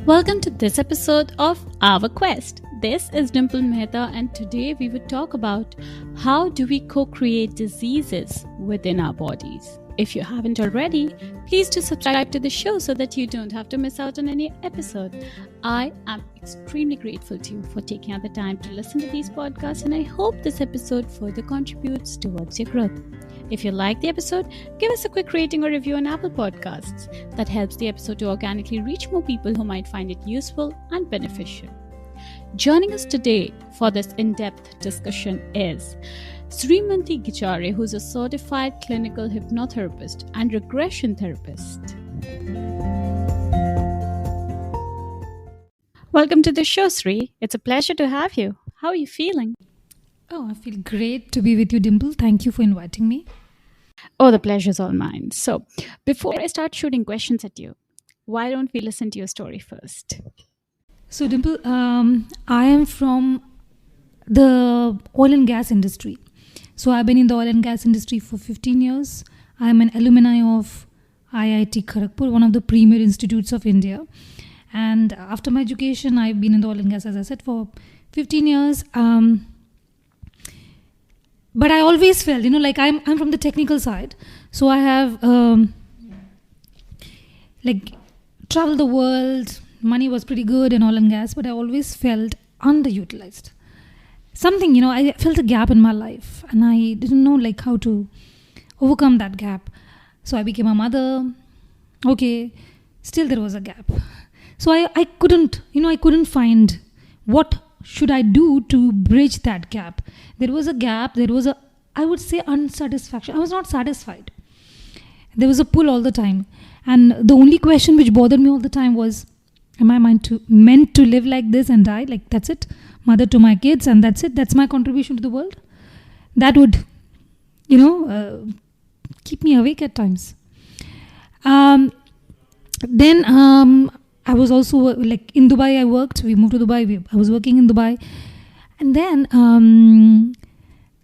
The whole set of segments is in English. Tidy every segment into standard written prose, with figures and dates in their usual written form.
Welcome to this episode of Our Quest. This is Dimple Mehta, and today we would talk about how do we co-create diseases within our bodies. If you haven't already, please do subscribe to the show so that you don't have to miss out on any episode. I am extremely grateful to you for taking out the time to listen to these podcasts, and I hope this episode further contributes towards your growth. If you like the episode, give us a quick rating or review on Apple Podcasts. That helps the episode to organically reach more people who might find it useful and beneficial. Joining us today for this in-depth discussion is Sreemanti Gijare, who's a certified clinical hypnotherapist and regression therapist. Welcome to the show, Sri. It's a pleasure to have you. How are you feeling? Oh, I feel great to be with you, Dimple. Thank you for inviting me. Oh, the pleasure's all mine. So, before I start shooting questions at you, why don't we listen to your story first? So, Dimple, I am from the oil and gas industry. So, I've been in the oil and gas industry for 15 years. I'm an alumni of IIT Kharagpur, one of the premier institutes of India. And after my education, I've been in the oil and gas, as I said, for 15 years. But I always felt, like I'm from the technical side. So I have traveled the world. Money was pretty good in oil and gas, but I always felt underutilized. Something, I felt a gap in my life, and I didn't know how to overcome that gap. So I became a mother. Okay, still there was a gap. So I couldn't find what should I do to bridge that gap. There was a gap, I would say, unsatisfaction. I was not satisfied. There was a pull all the time. And the only question which bothered me all the time was, am I meant to live like this and die? Like, that's it. Mother to my kids, and that's it. That's my contribution to the world. That would, keep me awake at times. Then I was also, in Dubai I worked. We moved to Dubai. I was working in Dubai. And then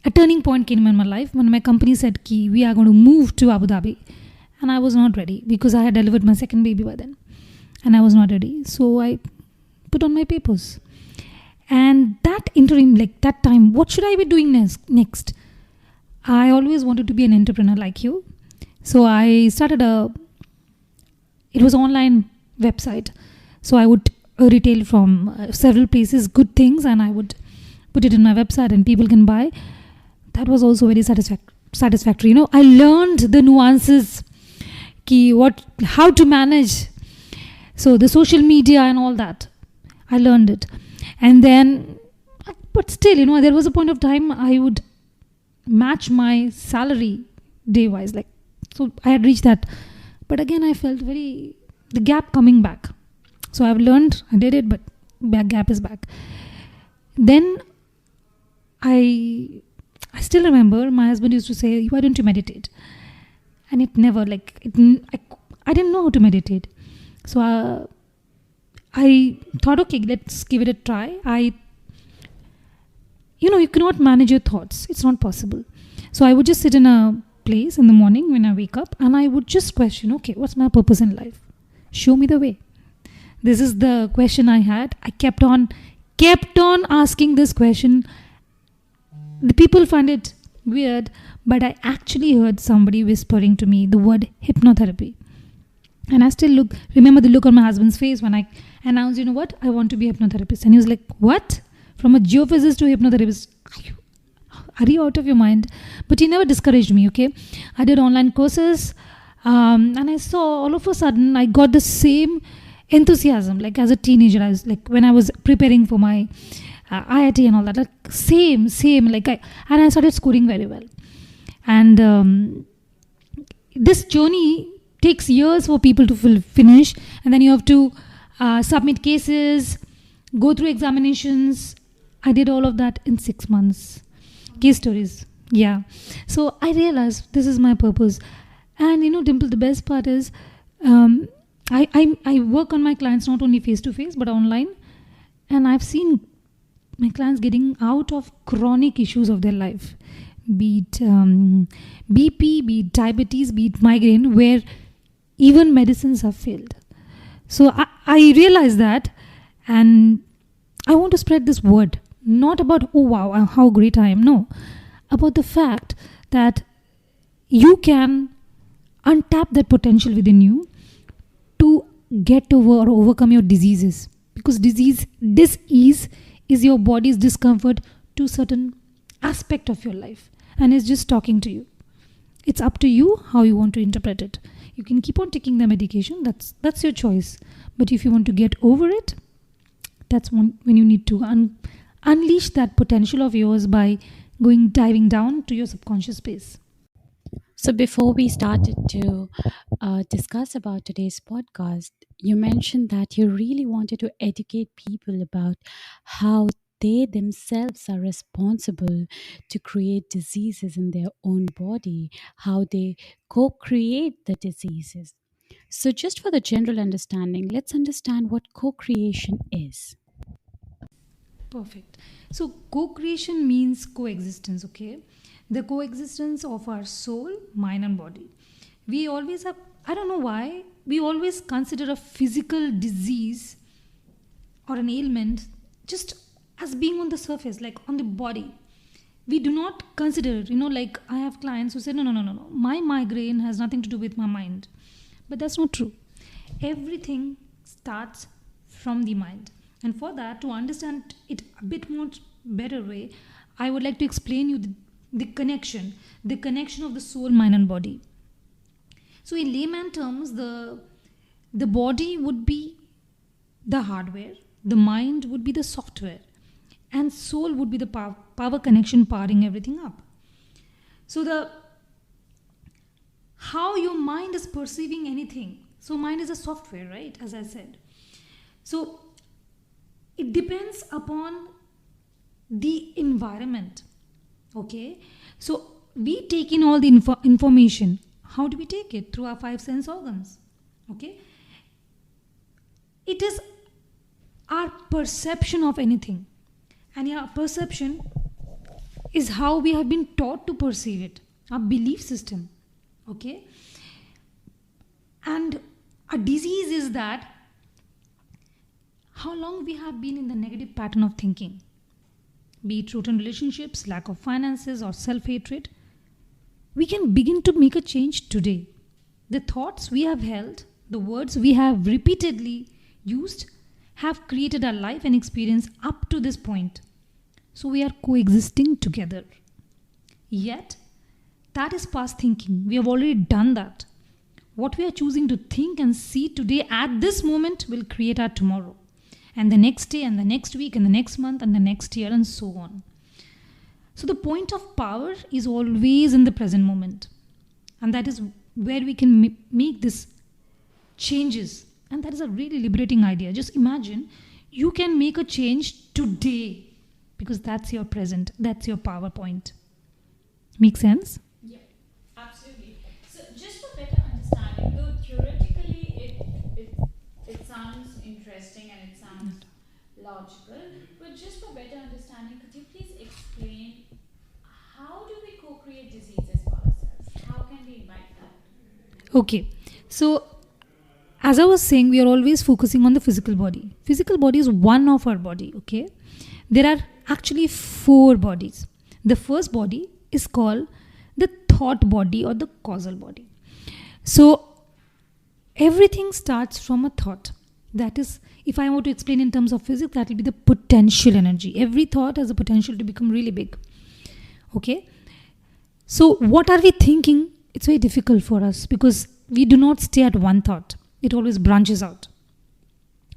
a turning point came in my life when my company said, we are going to move to Abu Dhabi. And I was not ready because I had delivered my second baby by then. And I was not ready. So I put on my papers. And that interim, that time, what should I be doing next? I always wanted to be an entrepreneur like you. So I started it was online website. So I would retail from several places good things, and I would put it in my website and people can buy. That was also very satisfactory. I learned the nuances, how to manage. So the social media and all that, I learned it. And then, but still, there was a point of time I would match my salary day-wise. So I had reached that. But again, I felt the gap coming back. So I've learned, I did it, but that gap is back. Then I still remember my husband used to say, why don't you meditate? And it never, I didn't know how to meditate. So I thought, okay, let's give it a try. You cannot manage your thoughts. It's not possible. So I would just sit in a place in the morning when I wake up, and I would just question, okay, what's my purpose in life? Show me the way. This is the question I had. I kept on asking this question. The people find it weird, but I actually heard somebody whispering to me the word hypnotherapy. And I still remember the look on my husband's face when I announced, I want to be a hypnotherapist. And he was like, what? From a geophysicist to a hypnotherapist? Are you out of your mind? But he never discouraged me, okay? I did online courses, and I saw all of a sudden I got the same enthusiasm, as a teenager. I was when I was preparing for my IIT and all that, same, and I started scoring very well. And this journey takes years for people to finish, and then you have to submit cases, go through examinations. I did all of that in 6 months. Case stories, yeah. So I realized this is my purpose. And Dimple, the best part is I work on my clients not only face to face but online, and I've seen my clients getting out of chronic issues of their life, be it BP, be it diabetes, be it migraine, where even medicines have failed. So I realized that, and I want to spread this word, not about, oh wow, how great I am. No, about the fact that you can untap that potential within you to get over or overcome your diseases. Because disease is your body's discomfort to certain aspect of your life, and it's just talking to you. It's up to you how you want to interpret it. You can keep on taking the medication, that's your choice. But if you want to get over it, that's when you need to unleash that potential of yours by diving down to your subconscious space. So before we started to discuss about today's podcast, you mentioned that you really wanted to educate people about how they themselves are responsible to create diseases in their own body, how they co-create the diseases. So just for the general understanding, let's understand what co-creation is. Perfect. So co-creation means coexistence, okay? The coexistence of our soul, mind and body. We always have, I don't know why, we always consider a physical disease or an ailment just as being on the surface, like on the body. We do not consider, like I have clients who say, no, my migraine has nothing to do with my mind. But that's not true. Everything starts from the mind. And for that, to understand it a bit more better way, I would like to explain you the connection of the soul, mind and body. So in layman terms, the body would be the hardware, the mind would be the software, and soul would be the power connection powering everything up. So how your mind is perceiving anything. So mind is a software, right? As I said. So it depends upon the environment. Okay. So we take in all the information. How do we take it? Through our 5 sense organs. Okay. It is our perception of anything. And our perception is how we have been taught to perceive it. Our belief system. Okay. And a disease is that how long we have been in the negative pattern of thinking, be it rotten relationships, lack of finances, or self-hatred. We can begin to make a change today. The thoughts we have held, the words we have repeatedly used, have created our life and experience up to this point. So we are coexisting together. Yet, that is past thinking. We have already done that. What we are choosing to think and see today at this moment will create our tomorrow. And the next day, and the next week, and the next month, and the next year, and so on. So the point of power is always in the present moment. And that is where we can make these changes. And that is a really liberating idea. Just imagine you can make a change today because that's your present, that's your power point. Make sense? Yeah, absolutely. So just for better understanding, though theoretically it sounds interesting and it sounds logical, but just for better understanding, could you please explain how do we co-create diseases for ourselves? How can we invite that? Okay, so as I was saying, we are always focusing on the physical body. Physical body is one of our body, okay? There are actually 4 bodies. The first body is called the thought body or the causal body. So everything starts from a thought. That is, if I want to explain in terms of physics, that will be the potential energy. Every thought has a potential to become really big. Okay? So what are we thinking? It's very difficult for us because we do not stay at one thought. It always branches out.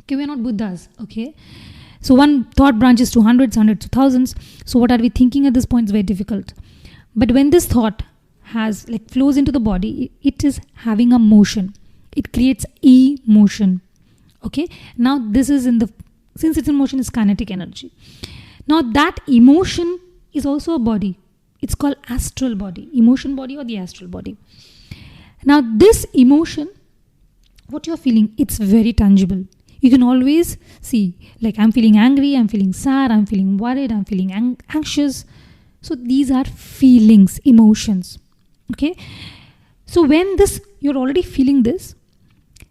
Okay, we're not Buddhas. Okay? So one thought branches to hundreds to thousands. So what are we thinking at this point is very difficult. But when this thought flows into the body, it is having a motion. It creates emotion. Okay, now this is since it's in motion, it's kinetic energy. Now that emotion is also a body. It's called astral body, emotion body or the astral body. Now this emotion, what you're feeling, it's very tangible. You can always see, like I'm feeling angry, I'm feeling sad, I'm feeling worried, I'm feeling anxious. So these are feelings, emotions. Okay, so when you're already feeling this,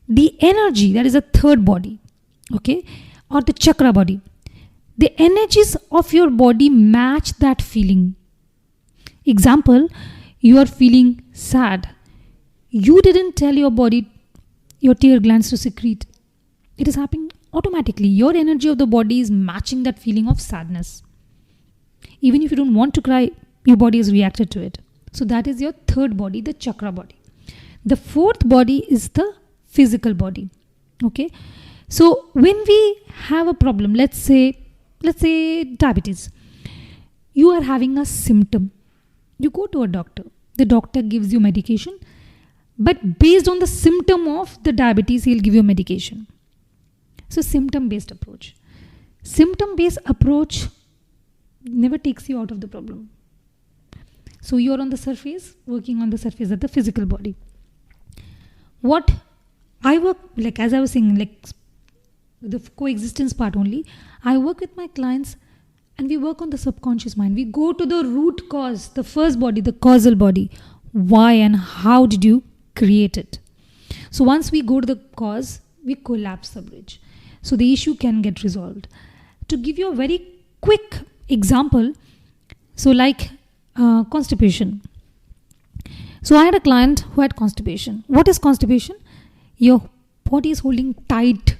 the energy, that is a third body. okay, or the chakra body. The energies of your body match that feeling. Example, you are feeling sad. You didn't tell your body, your tear glands to secrete. It is happening automatically. Your energy of the body is matching that feeling of sadness. Even if you don't want to cry, your body has reacted to it. So that is your third body, the chakra body. The fourth body is the physical body. Okay. So when we have a problem, let's say diabetes, you are having a symptom. You go to a doctor. The doctor gives you medication, but based on the symptom of the diabetes, he'll give you medication. So symptom-based approach. Symptom-based approach never takes you out of the problem. So you're on the surface, working on the surface of the physical body. What I work, like as I was saying, like the coexistence part only, I work with my clients and we work on the subconscious mind. We go to the root cause, the first body, the causal body. Why and how did you create it? So once we go to the cause, we collapse the bridge. So the issue can get resolved. To give you a very quick example, so like constipation. So I had a client who had constipation. What is constipation? Your body is holding tight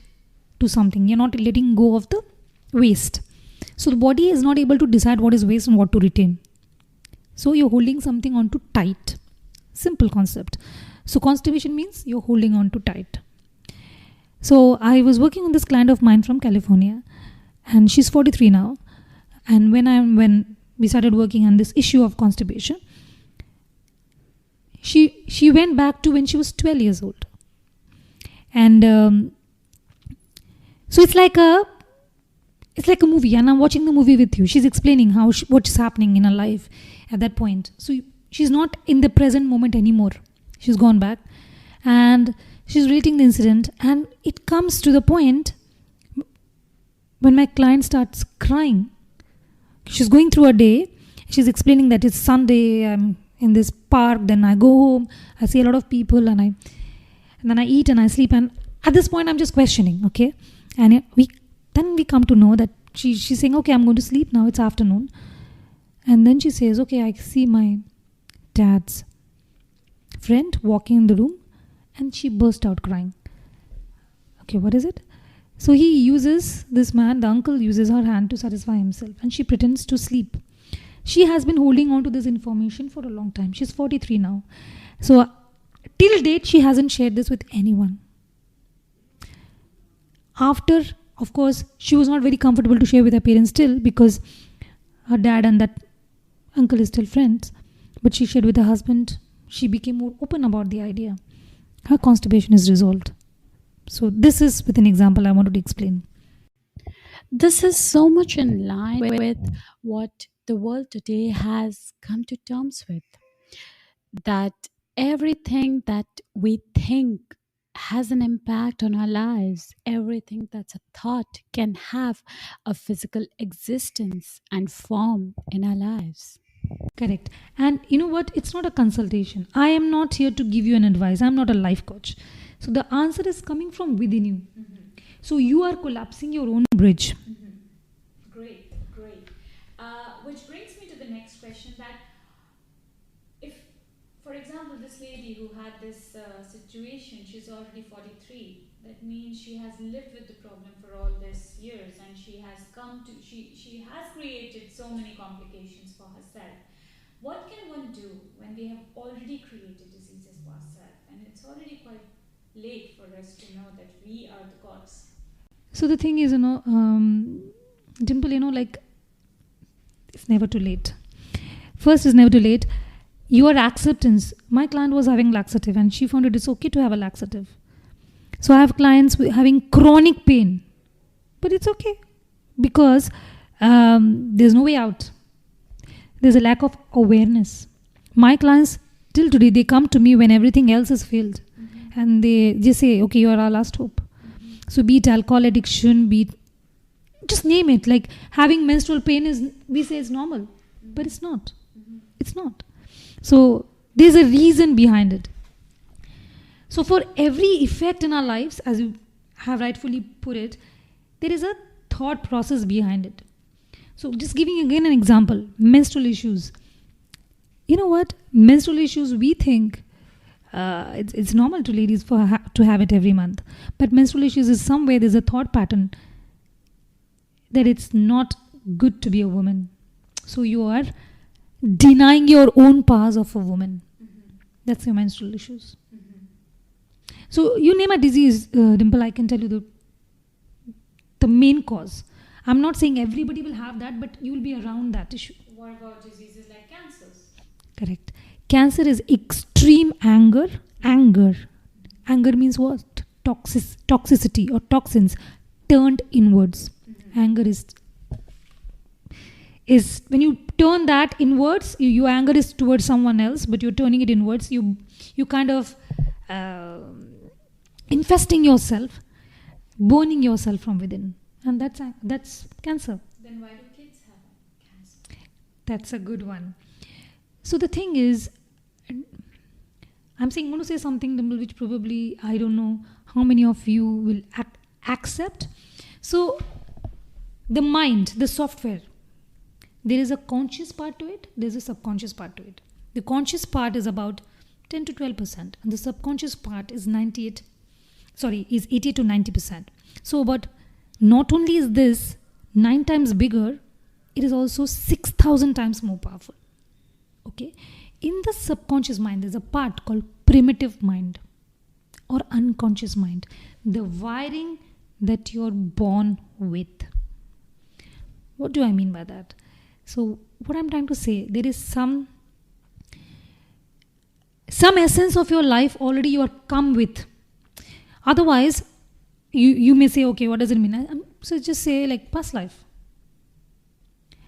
to something. You're not letting go of the waste. So the body is not able to decide what is waste and what to retain. So you're holding something onto tight. Simple concept. So constipation means you're holding on to tight. So I was working on this client of mine from California, and she's 43 now. And when we started working on this issue of constipation, she went back to when she was 12 years old. And so it's like a movie, and I'm watching the movie with you. She's explaining what's happening in her life at that point. So she's not in the present moment anymore. She's gone back and she's relating the incident, and it comes to the point when my client starts crying. She's going through a day. She's explaining that it's Sunday. I'm in this park. Then I go home. I see a lot of people, and then I eat and I sleep. And at this point, I'm just questioning. Okay, and we come to know that she's saying, okay, I'm going to sleep now. It's afternoon, and then she says, okay, I see my dad's friend walking in the room, and she burst out crying. Okay, what is it? So this uncle uses her hand to satisfy himself, and she pretends to sleep. She has been holding on to this information for a long time. She's 43 now. So till date, she hasn't shared this with anyone. After, of course, she was not very comfortable to share with her parents still, because her dad and that uncle is still friends. But she shared with her husband. She became more open about the idea. Her constipation is resolved. So this is with an example I wanted to explain. This is so much in line with what the world today has come to terms with. That everything that we think has an impact on our lives. Everything that's a thought can have a physical existence and form in our lives. Correct. And you know what? It's not a consultation. I am not here to give you an advice. I'm not a life coach. So the answer is coming from within you. Mm-hmm. So you are collapsing your own bridge. Mm-hmm. Great. Which brings me to the next question, that if, for example, this lady who had this situation, she's already 43. That means she has lived with the problem for all these years, and she has created so many complications for herself. What can one do when they have already created diseases for ourselves, and it's already quite late for us to know that we are the cause? So the thing is, Dimple, like, it's never too late. First, it's never too late. Your acceptance. My client was having laxative, and she found it's okay to have a laxative. So I have clients having chronic pain, but it's okay because there's no way out. There's a lack of awareness. My clients, till today, they come to me when everything else has failed. Mm-hmm. And they just say, okay, you are our last hope. Mm-hmm. So be it alcohol addiction, just name it. Like having menstrual pain we say it's normal, mm-hmm. but it's not. Mm-hmm. It's not. So there's a reason behind it. So for every effect in our lives, as you have rightfully put it, there is a thought process behind it. So just giving again an example, menstrual issues. You know what? Menstrual issues, we think it's normal to ladies to have it every month. But menstrual issues is somewhere there's a thought pattern that it's not good to be a woman. So you are denying your own powers of a woman. That's your menstrual issues. So you name a disease, Dimple, I can tell you the main cause. I'm not saying everybody will have that, but you will be around that issue. What about diseases like cancers? Correct. Cancer is extreme anger. Anger means what? Toxicity or toxins turned inwards. Anger is when you turn that inwards, your anger is towards someone else, but you're turning it inwards. You kind of infesting yourself, burning yourself from within. And that's cancer. Then why do kids have cancer? That's a good one. So the thing is, I'm going to say something, Dimple, which probably I don't know how many of you will accept. So the mind, the software, there is a conscious part to it, there's a subconscious part to it. The conscious part is about 10 to 12%, and the subconscious part is 80 to 90%. So about not only is this 9 times bigger, it is also 6,000 times more powerful. Okay? In the subconscious mind, there's a part called primitive mind or unconscious mind. The wiring that you're born with. What do I mean by that? So what I'm trying to say, there is some essence of your life already you are come with. Otherwise, you may say, okay, what does it mean? So just say like past life.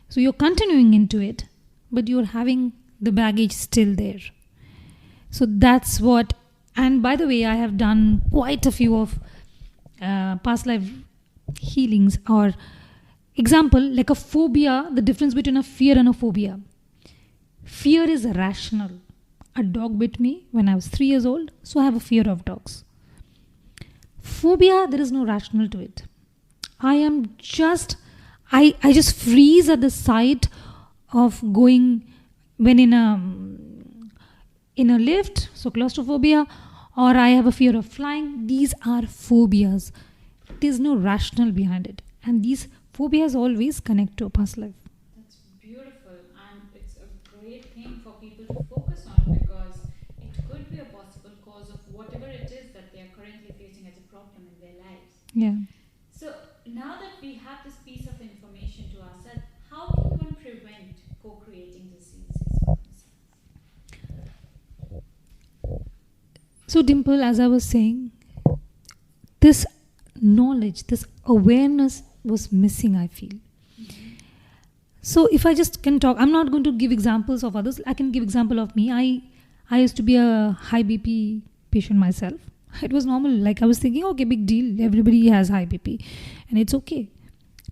So you're continuing into it, but you're having the baggage still there. So that's what, and by the way, I have done quite a few of past life healings, or example, like a phobia, the difference between a fear and a phobia. Fear is rational. A dog bit me when I was 3 years old, so I have a fear of dogs. Phobia, there is no rational to it. I just freeze at the sight of going when in a lift, so claustrophobia, or I have a fear of flying. These are phobias. There's no rational behind it, and these phobias always connect to a past life. That's beautiful, and it's a great thing for people to focus on, because it could be a possible cause of whatever it is that they are currently facing as a problem in their lives. Yeah. So now that we have this piece of information to ourselves, how can one prevent co-creating diseases for themselves? So Dimple, as I was saying, this knowledge, this awareness was missing, I feel. So if I just can talk, I'm not going to give examples of others. I can give example of me. I used to be a high BP patient myself. It was normal. Like I was thinking, okay, big deal. Everybody has high BP and it's okay.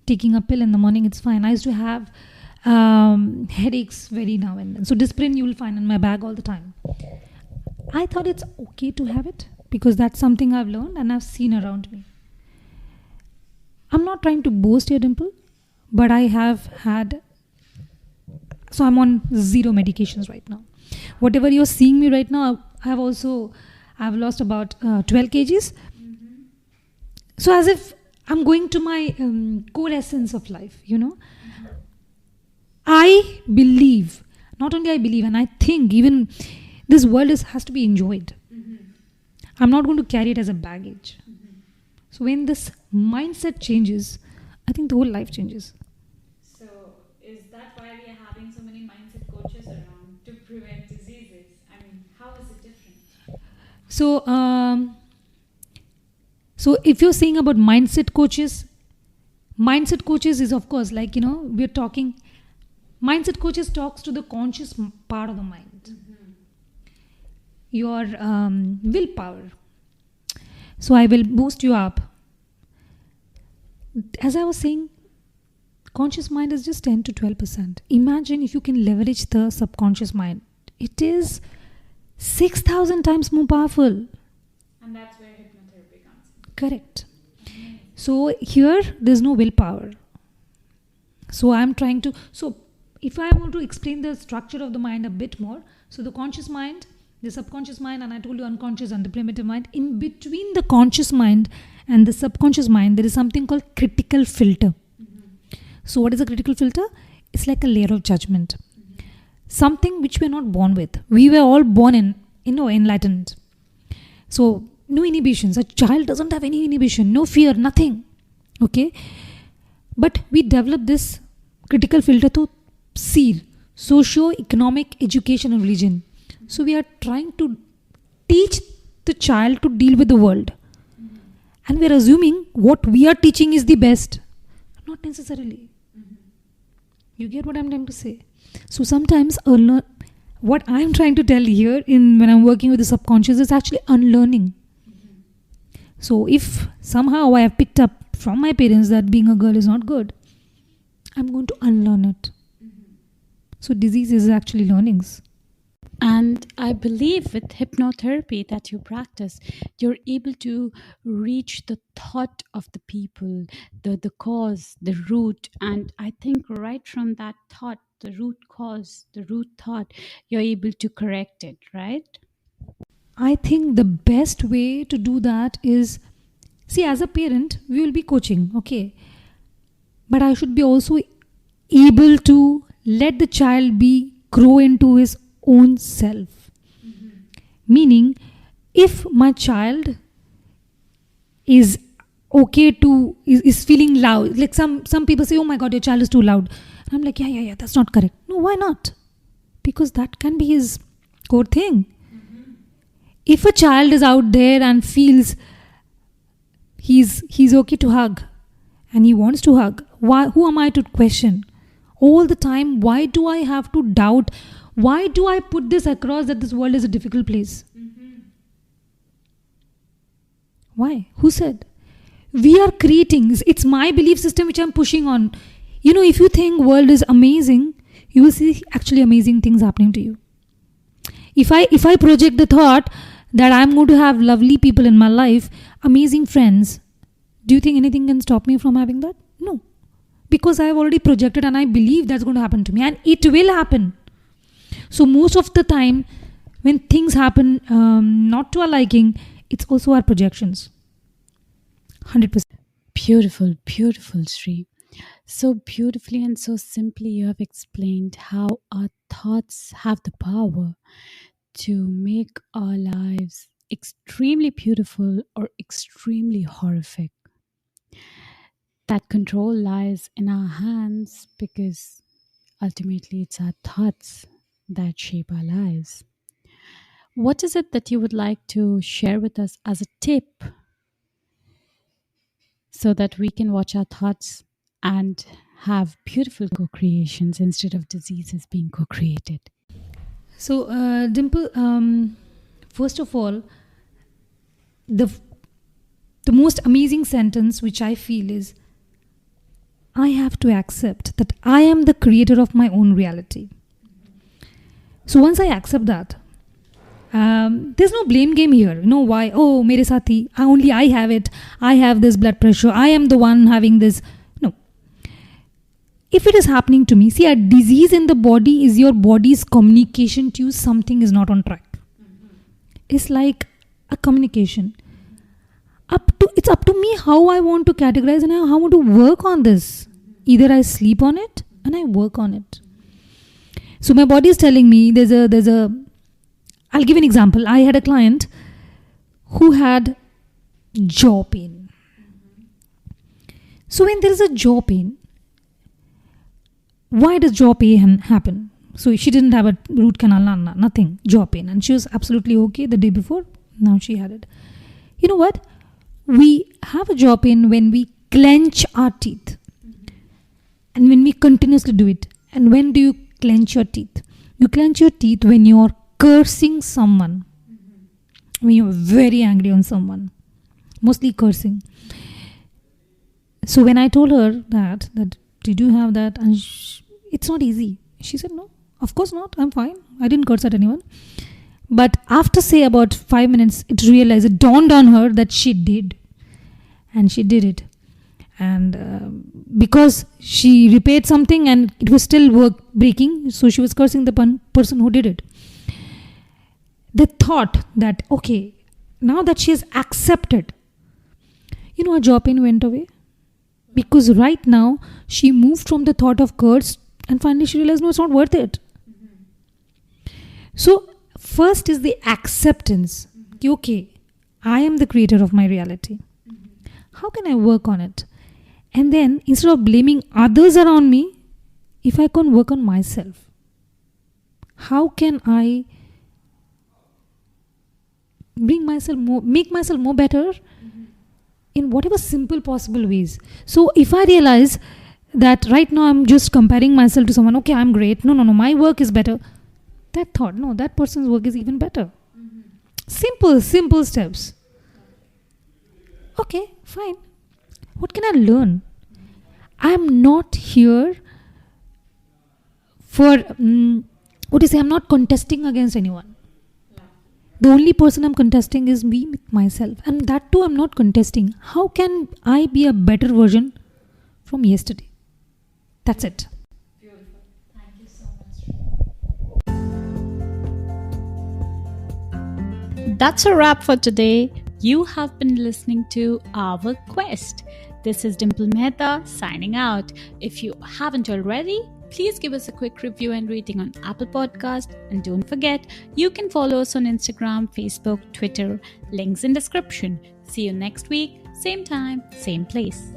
Taking a pill in the morning, it's fine. I used to have headaches very now and then. So Disprin you will find in my bag all the time. I thought it's okay to have it because that's something I've learned and I've seen around me. I'm not trying to boast here, Dimple, but I have had, so I'm on 0 medications right now. Whatever you're seeing me right now, I've lost about 12 kgs. So as if I'm going to my core essence of life, you know. I believe, not only I believe, and I think even this world has to be enjoyed. I'm not going to carry it as a baggage. So when this mindset changes, I think the whole life changes. So is that why we are having so many mindset coaches around to prevent diseases? I mean, how is it different? So if you're saying about mindset coaches is of course like, you know, we're talking, mindset coaches talks to the conscious part of the mind. Your willpower. So I will boost you up. As I was saying, conscious mind is just 10 to 12%. Imagine if you can leverage the subconscious mind. It is 6,000 times more powerful. And that's where hypnotherapy comes in. Correct. So here there's no willpower. So if I want to explain the structure of the mind a bit more, so the conscious mind, the subconscious mind, and I told you unconscious and the primitive mind. In between the conscious mind and the subconscious mind, there is something called critical filter. So what is a critical filter? It's like a layer of judgment. Something which we're not born with. We were all born enlightened. So no inhibitions. A child doesn't have any inhibition, no fear, nothing. Okay? But we develop this critical filter to see socio-economic, education and religion. So we are trying to teach the child to deal with the world. And we are assuming what we are teaching is the best. Not necessarily. You get what I'm trying to say? So sometimes what I'm trying to tell here when I'm working with the subconscious is actually unlearning. So if somehow I have picked up from my parents that being a girl is not good, I'm going to unlearn it. So disease is actually learnings. And I believe with hypnotherapy that you practice, you're able to reach the thought of the people, the cause, the root. And I think right from that thought, the root cause, the root thought, you're able to correct it, right? I think the best way to do that is, see, as a parent, we will be coaching, okay? But I should be also able to let the child grow into his own self. Meaning, if my child is okay is feeling loud, like some people say, oh my God, your child is too loud. And I'm like, yeah, that's not correct. No, why not? Because that can be his core thing. If a child is out there and feels he's okay to hug and he wants to hug, who am I to question? All the time, why do I have to doubt? Why do I put this across that this world is a difficult place? Why? Who said? We are creating. It's my belief system which I'm pushing on. If you think world is amazing, you will see actually amazing things happening to you. If I project the thought that I'm going to have lovely people in my life, amazing friends, do you think anything can stop me from having that? No. Because I have already projected and I believe that's going to happen to me, and it will happen. So most of the time when things happen not to our liking, it's also our projections. 100%. Beautiful, beautiful, Sri. So beautifully and so simply you have explained how our thoughts have the power to make our lives extremely beautiful or extremely horrific. That control lies in our hands because ultimately it's our thoughts that shape our lives. What is it that you would like to share with us as a tip so that we can watch our thoughts and have beautiful co-creations instead of diseases being co-created? So, Dimple, first of all, the most amazing sentence which I feel is, I have to accept that I am the creator of my own reality. So once I accept that, there's no blame game here. Why? Oh, mere saathi, only I have it. I have this blood pressure. I am the one having this. No. If it is happening to me, see, a disease in the body is your body's communication to you something is not on track. It's like a communication. It's up to me how I want to categorize and how I want to work on this. Either I sleep on it and I work on it. So my body is telling me I'll give an example. I had a client who had jaw pain. So when there is a jaw pain, why does jaw pain happen? So she didn't have a root canal, nothing, jaw pain. And she was absolutely okay the day before. Now she had it. You know what? We have a jaw pain when we clench our teeth. And when we continuously do it. And when do you clench your teeth? You clench your teeth when you're cursing someone. When you're very angry on someone. Mostly cursing. So when I told her that did you have that? And it's not easy. She said, no, of course not. I'm fine. I didn't curse at anyone. But after say about 5 minutes, it dawned on her that she did. And she did it. And because she repaired something and it was still breaking, so she was cursing the person who did it. The thought that, okay, now that she has accepted, her jaw pain went away. Because right now, she moved from the thought of curse and finally she realized, no, it's not worth it. So, first is the acceptance. Okay, I am the creator of my reality. How can I work on it? And then, instead of blaming others around me, if I can work on myself, how can I make myself more better in whatever simple possible ways? So if I realize that right now I'm just comparing myself to someone, okay, I'm great. No, my work is better. That thought, no, that person's work is even better. Simple steps. Okay, fine. What can I learn? I'm not here for, I'm not contesting against anyone. The only person I'm contesting is me with myself. And that too I'm not contesting. How can I be a better version from yesterday? That's it. Beautiful. Thank you so much. That's a wrap for today. You have been listening to Our Quest. This is Dimple Mehta signing out. If you haven't already, please give us a quick review and rating on Apple Podcast. And don't forget, you can follow us on Instagram, Facebook, Twitter. Links in description. See you next week. Same time, same place.